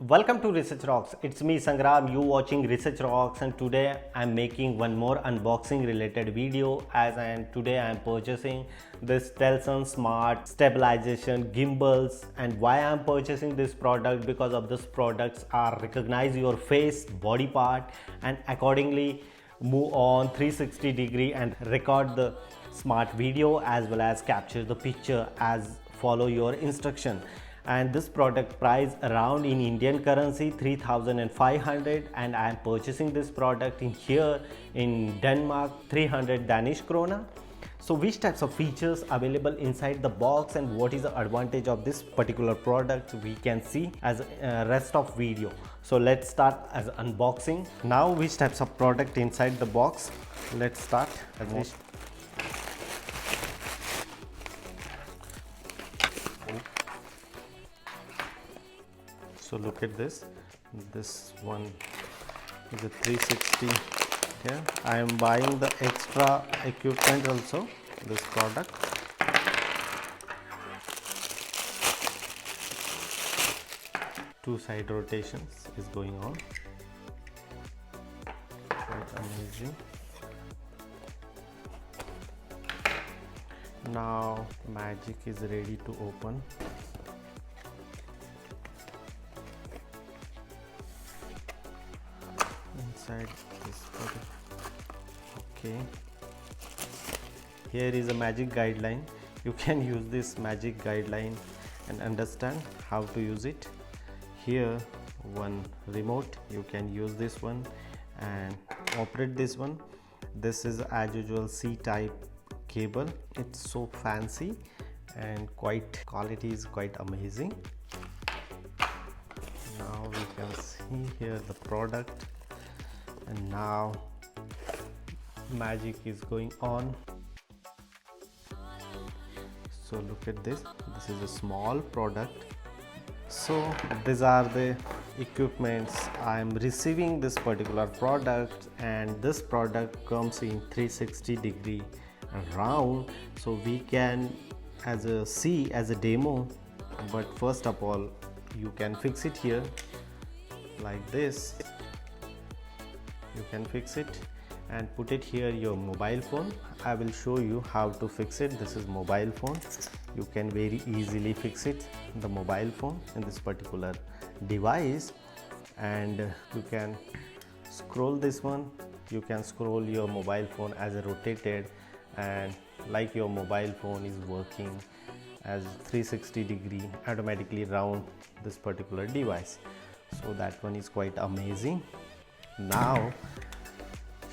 Welcome to Research Rocks. It's me Sangram, you watching Research Rocks, and today I'm making one more unboxing related video today I'm purchasing this TELESIN Smart Stabilization Gimbals. And why I'm purchasing this product, because of this products are recognize your face, body part, and accordingly move on 360 degree and record the smart video as well as capture the picture as follow your instruction. And this product price around in Indian currency 3500, and I am purchasing this product in here in Denmark 300 Danish krona. So which types of features available inside the box and what is the advantage of this particular product we can see as rest of video. So let's start as unboxing. Now which types of product inside the box, let's start. So look at this one is a 360 here. I am buying the extra equipment also, this product. Two side rotations is going on, quite amazing. Now magic is ready to open. Inside this product, okay, here is a magic guideline. You can use this magic guideline and understand how to use it. Here one remote, you can use this one and operate this one. This is as usual C-type cable. It's so fancy and quality is quite amazing. Now we can see here the product, and now magic is going on. So look at this is a small product. So these are the equipments I am receiving this particular product, and this product comes in 360 degree round, so we can see as a demo. But first of all, you can fix it here like this. You can fix it and put it here your mobile phone. I will show you how to fix it. This is mobile phone. You can very easily fix it, the mobile phone, in this particular device. And you can scroll this one. You can scroll your mobile phone as a rotated, and like your mobile phone is working as 360 degree automatically round this particular device. So that one is quite amazing. Now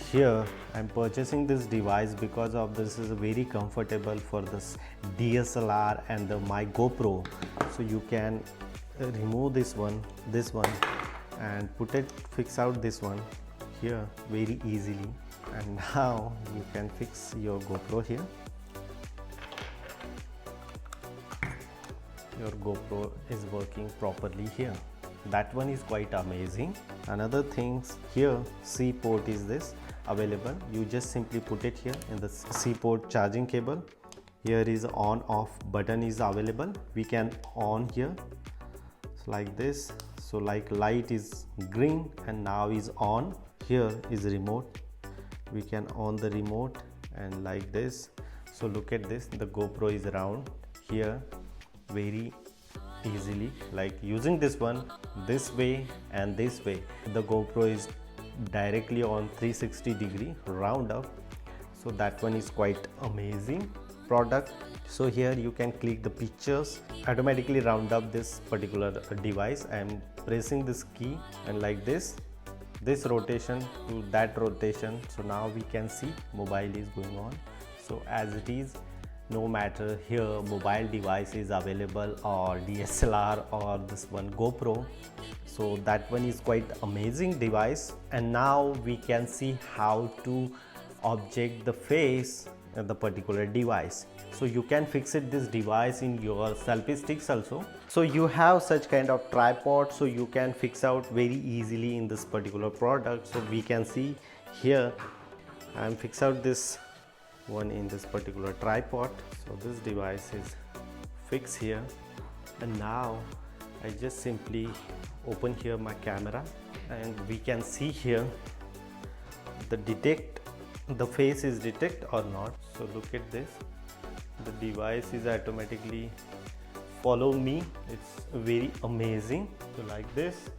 here I'm purchasing this device because of this is very comfortable for this DSLR and my GoPro. So you can remove this one and fix out this one here very easily. And now you can fix your GoPro here. Your GoPro is working properly here. That one is quite amazing. Another things here, C port is this available. You just simply put it here in the C port charging cable. Here is on off button is available. We can on here, so like this. So like light is green and now is on. Here is remote. We can on the remote and like this. So look at this, the GoPro is around here very easily, like using this one this way and this way. The GoPro is directly on 360 degree round up. So that one is quite amazing product. So here you can click the pictures, automatically round up this particular device. I am pressing this key and like this rotation to that rotation. So now we can see mobile is going on. So as it is, no matter here mobile device is available or DSLR or this one GoPro. So that one is quite amazing device. And now we can see how to object the face of the particular device. So you can fix it this device in your selfie sticks also. So you have such kind of tripod, so you can fix out very easily in this particular product. So we can see here I am fix out this one in this particular tripod. So this device is fixed here, and now I just simply open here my camera and we can see here the face is detect or not. So look at this, the device is automatically follow me. It's very amazing. So like this,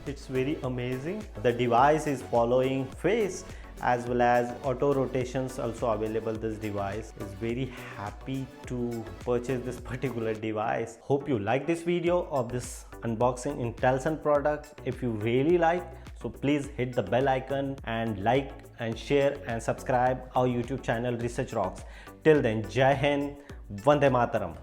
it's very amazing. The device is following face as well as auto rotations also available. This device is very happy to purchase this particular device. Hope you like this video of this unboxing in TELESIN products. If you really like, so please hit the bell icon and like and share and subscribe our YouTube channel Research Rocks. Till then, Jai Hind, Vande Mataram.